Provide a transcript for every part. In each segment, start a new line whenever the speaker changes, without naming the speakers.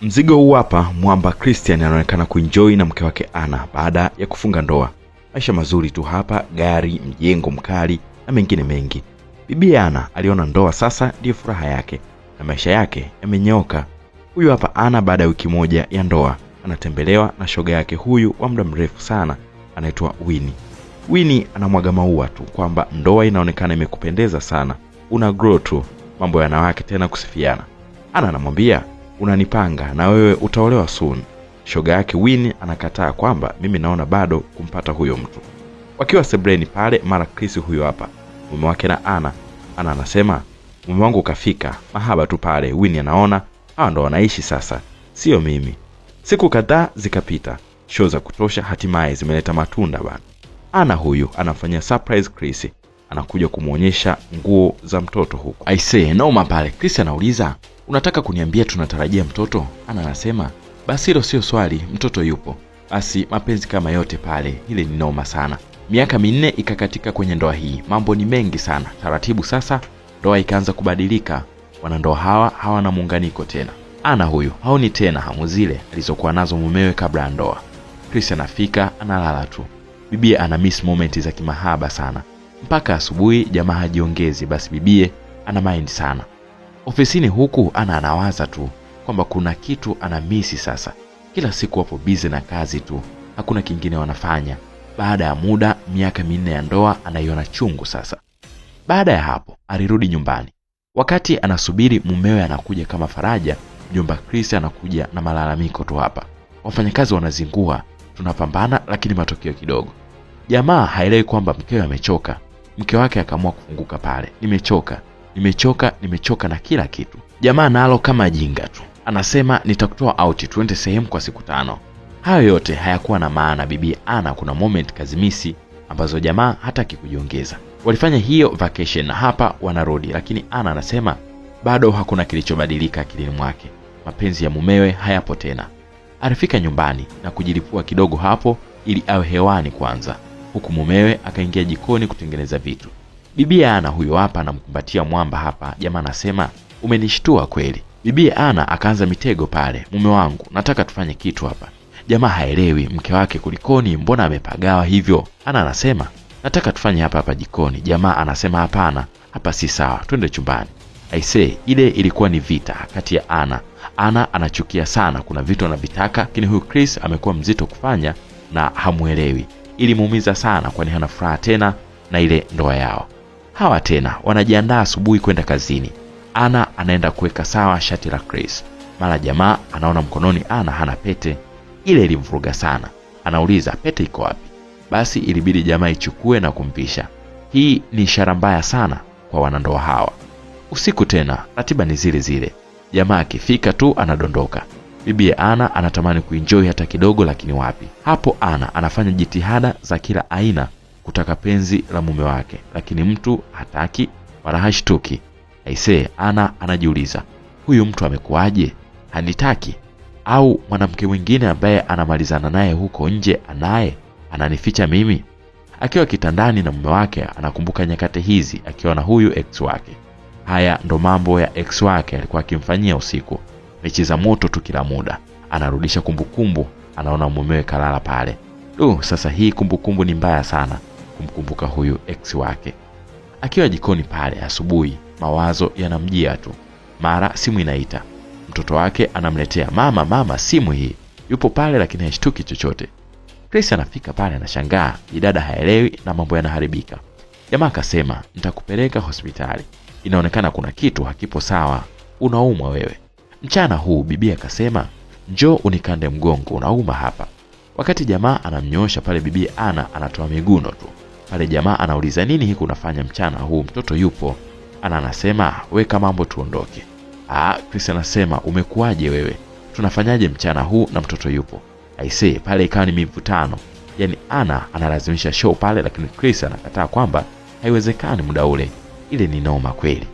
Mzigo huu hapa, mwamba Christian anaonekana kuenjoy na mke wake Anna baada ya kufunga ndoa. Maisha mazuri tu hapa, gari, mjengo mkali na mengine mengi. Bibi Anna aliona ndoa sasa ndiyo furaha yake na maisha yake yamenyooka. Huyu hapa Anna baada ya wiki moja ya ndoa anatembelewa na shoga yake huyu wa muda mrefu sana, anaitwa Winnie. Winnie anamwaga maua tu kwamba ndoa inaonekana imekupendeza sana, una grow tu, mambo ya wanawake tena kusifiana. Anna anamwambia unanipanga na wewe utaolewa soon. Shoga yake Winnie anakataa kwamba mimi naona bado kumpata huyo mtu. Wakiwa sebreni pale, mara Chris huyo hapa mume wake na Anna anasema mume wangu kafika, mahaba tu pale. Winnie anaona hawa ndo wanaishi sasa, sio mimi. Siku kadhaa zikapita, show za kutosha hatimaye zimeleta matunda bana. Anna huyu anafanya surprise Chris, anakuja kumuonyesha nguo za mtoto huko. I say noma pale. Chris anauliza unataka kuniambia tunatarajia mtoto? Anna anasema basi hilo sio swali, mtoto yupo. Basi mapenzi kama yote pale, ile ni noma sana. Miaka 4 ikakatika kwenye ndoa hii, mambo ni mengi sana. Taratibu sasa ndoa ikaanza kubadilika, wanandoa hawa hawana muunganiko tena. Anna huyu haoni tena hamu zile alizokuwa nazo mumewe kabla ya ndoa. Chris anafika analala tu. Bibie ana miss moment za kimahaba sana. Mpaka asubuhi jamaa hajiongezi, basi bibie ana mind sana. Ofisini huku Anna anawaza tu kwamba kuna kitu ana misi sasa. Kila siku wapo busy na kazi tu, hakuna kingine wanafanya. Baada ya muda, miaka 4 ya ndoa, anaiona chungu sasa. Baada ya hapo alirudi nyumbani. Wakati anasubiri mumewe anakuja kama faraja, mjomba Chris anakuja na malalamiko tu hapa. Wafanyakazi wanazingua, tunapambana lakini matokeo kidogo. Jamaa haelewi kwamba mkewe amechoka. Mke wake akaamua kufunguka pale. Nimechoka na kila kitu. Jamaa nalo kama jinga tu anasema nitakutoa out tuende sehemu kwa siku 5. Hayo yote hayakuwa na maana. Bibi Anna kuna moment kazimisi ambazo jamaa hataki kujiongeza. Walifanya hiyo vacation na hapa wanarudi, lakini Anna anasema bado hakuna kilichobadilika akilini mwake. Mapenzi ya mumewe hayapo tena. Alifika nyumbani na kujilipua kidogo hapo ili awe hewani kwanza, huku mumewe akaingia jikoni kutengeneza vitu. Bibi Anna huyo hapa anamkumbatia mwamba hapa. Jamaa anasema umenishtua kweli. Bibi Anna akaanza mitego pale. Mume wangu, nataka tufanye kitu hapa. Jamaa haelewi mke wake kulikoni, mbona amepagawa hivyo. Anna anasema nataka tufanye hapa jikoni. Jamaa anasema hapana, hapa si sawa, twende chumbani. I say ile ilikuwa ni vita kati ya Anna. Anna anachukia sana, kuna vitu anavitaka, lakini huyu Chris amekuwa mzito kufanya na hamuelewi. Ilimuumiza sana kwani hana furaha tena na ile ndoa yao. Hawa tena wanajiandaa asubuhi kwenda kazini. Anna anaenda kuweka sawa shati la Chris. Mara jamaa anaona mkononi Anna hana pete. Ile ilimvuruga sana. Anauliza pete iko wapi? Basi ilibidi jamaa ichukue na kumpisha. Hii ni ishara mbaya sana kwa wanandoa hawa. Usiku tena ratiba ni zile zile. Jamaa akifika tu anadondoka. Bibi Anna anatamani kuenjoy hata kidogo, lakini wapi. Hapo Anna anafanya jitihada za kila aina kutaka penzi la mume wake, lakini mtu hataki wala hashtuki. Aisee, Anna anajiuliza huyu mtu amekuaje? Hanitaki au mwanamke mwingine ambaye anamalizana naye huko nje ananificha mimi? Akiwa kitandani na mume wake anakumbuka nyakati hizi akiwa na huyu ex wake. Haya ndo mambo ya ex wake alikuwa akimfanyia usiku. Mechi za moto tu kila muda. Anarudisha kumbukumbu, anaona mumewe kalala pale. Sasa hii kumbukumbu ni mbaya sana kumkumbuka huyu ex wake. Akiwa jikoni pale asubuhi, mawazo yanamjia tu. Mara simu inaita. Mtoto wake anamletea, mama simu hii. Yupo pale lakini hashtuki chochote. Chris anafika pale anashangaa, dada haelewi na mambo yanaharibika. Jamaa akasema nitakupeleka hospitali. Inaonekana kuna kitu hakipo sawa. Unaumwa wewe. Mchana huu bibi akasema njoo unikande mgongo, unauma hapa. Wakati jamaa anamnyoosha pale, bibi Anna anatoa miguno tu. Pale jamaa anauliza nini hiki unafanya mchana huu, mtoto yupo? Anna anasema weka mambo tuondoke. Chris anasema umekuaje wewe? Tunafanyaje mchana huu na mtoto yupo? Aisee, pale ikawa ni mivutano. Yaani Anna analazimisha show pale, lakini Chris anakataa kwamba haiwezekani muda ule. Ile ni noma kweli.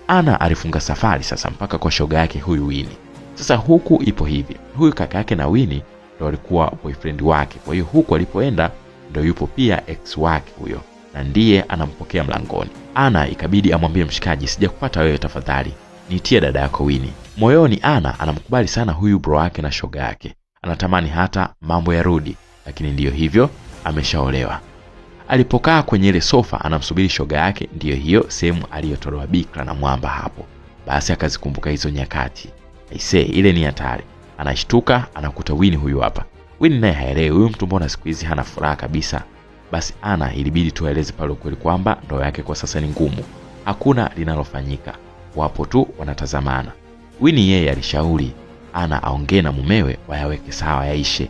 Anna alifunga safari sasa mpaka kwa shoga yake huyu Winnie. Sasa huku ipo hivi. Huyu kaka yake na Winnie ndio walikuwa boyfriend wake. Kwa hiyo huku alipoenda ndio yupo pia ex wake huyo, na ndiye anampokea mlangoni. Anna ikabidi amwambie mshikaji, sijakupata wewe, tafadhali niitie dada yako Winnie. Moyoni Ana anamkubali sana huyu bro wake na shoga yake. Anatamani hata mambo yarudi, lakini ndiyo hivyo, ameshaolewa. Alipokaa kwenye ile sofa anamsubiri shoga yake, ndiyo hiyo sehemu aliyotolewa bikra na mwamba hapo. Basi akazikumbuka hizo nyakati. Aisee, ile ni hatari. Anashtuka anakuta Winnie huyu hapa. Winnie naye haelewi huyu mtu mbona siku hizi hana furaha kabisa. Basi Ana ilibidi tu aeleze pale ukweli kwamba ndoa yake kwa sasa ni ngumu. Hakuna linalofanyika. Wapo tu wanatazamana. Winnie yeye alishauri Ana aongee na mumewe wayaweke sawa yaishe.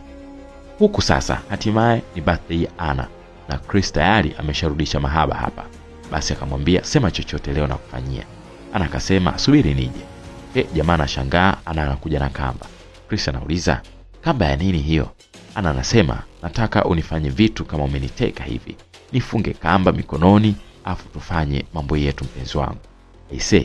Huku sasa hatimaye ni birthday ya Ana na Chris tayari amesharudisha mahaba hapa. Basi akamwambia sema chochote leo nakufanyia. Ana akasema subiri nije. Jamaa anashangaa Ana anakuja na kamba. Chris anauliza kamba ya nini hiyo? Ana anasema nataka unifanye vitu kama umeniteka hivi. Nifunge kamba mikononi afu tufanye mambo yetu mpenzi wangu.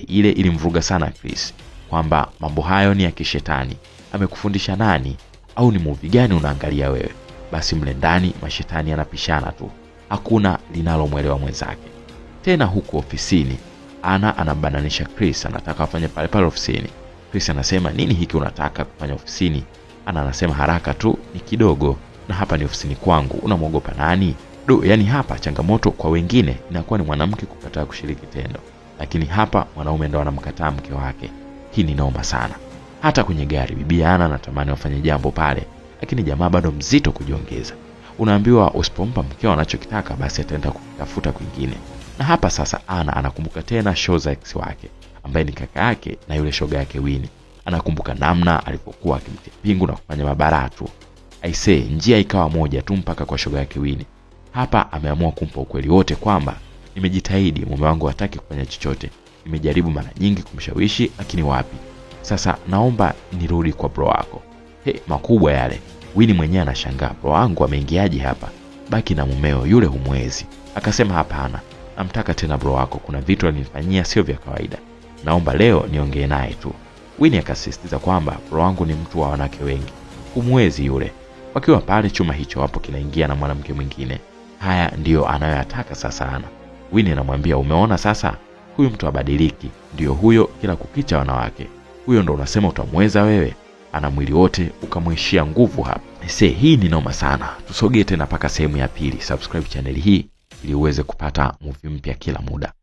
Ile ilimvuruga sana Chris kwamba mambo hayo ni ya kishetani. Amekufundisha nani? Au ni movie gani unaangalia wewe? Basi mle ndani mashetani yanapishana tu. Hakuna linalomwelewa mwenzake. Tena huku ofisini Ana anambananisha Chris, anataka afanye pale ofisini. Chris anasema nini hiki unataka kufanya ofisini? Ana anasema haraka tu ni kidogo na hapa ni ofisini kwangu, unamwogopa nani? Yani hapa changamoto kwa wengine inakuwa ni mwanamke kukataa kushiriki tendo, lakini hapa mwanaume ndo anamkataa mke wake. Hii ni noma sana. Hata kwenye gari bibi Ana anatamani wafanye jambo pale, lakini jamaa bado mzito kujiongeza. Unaambiwa usipompa mkeo anachokitaka basi ataenda kutafuta kwingine. Na hapa sasa Ana anakumbuka tena show za ex wake ambaye ni kaka yake na yule shoga yake Winnie. Anakumbuka namna alipokuwa akimtia pingu na kufanya mabaratu. Njia ikawa moja tu mpaka kwa shoga yake Winnie. Hapa ameamua kumpa ukweli wote kwamba nimejitahidi, mume wangu hataki kufanya chochote. Nimejaribu mara nyingi kumshawishi lakini wapi. Sasa naomba nirudi kwa bro wako. Makubwa yale. Winnie mwenyewe anashangaa, bro wangu ameingiaje hapa? Baki na mumeo yule humwezi. Akasema hapana, namtaka tena bro wako, kuna vitu alinifanyia sio vya kawaida. Naomba leo niongee naye tu. Winnie akasisitiza kwamba bro wangu ni mtu wa wanawake wengi. Humwezi yule. Wakiwa pale chuma hicho hapo kinaingia na mwanamke mwingine. Haya ndio anayoyataka sasa Ana. Winnie anamwambia umeona sasa? Huyu mtu abadiliki. Ndio huyo kila kukicha wanawake. Huyo ndo unasema utamweza wewe? Ana mwili wote ukamwishia nguvu hapa. Hii ni noma sana. Tusogee tena paka sehemu ya pili. Subscribe channel hii ili uweze kupata movie mpya kila muda.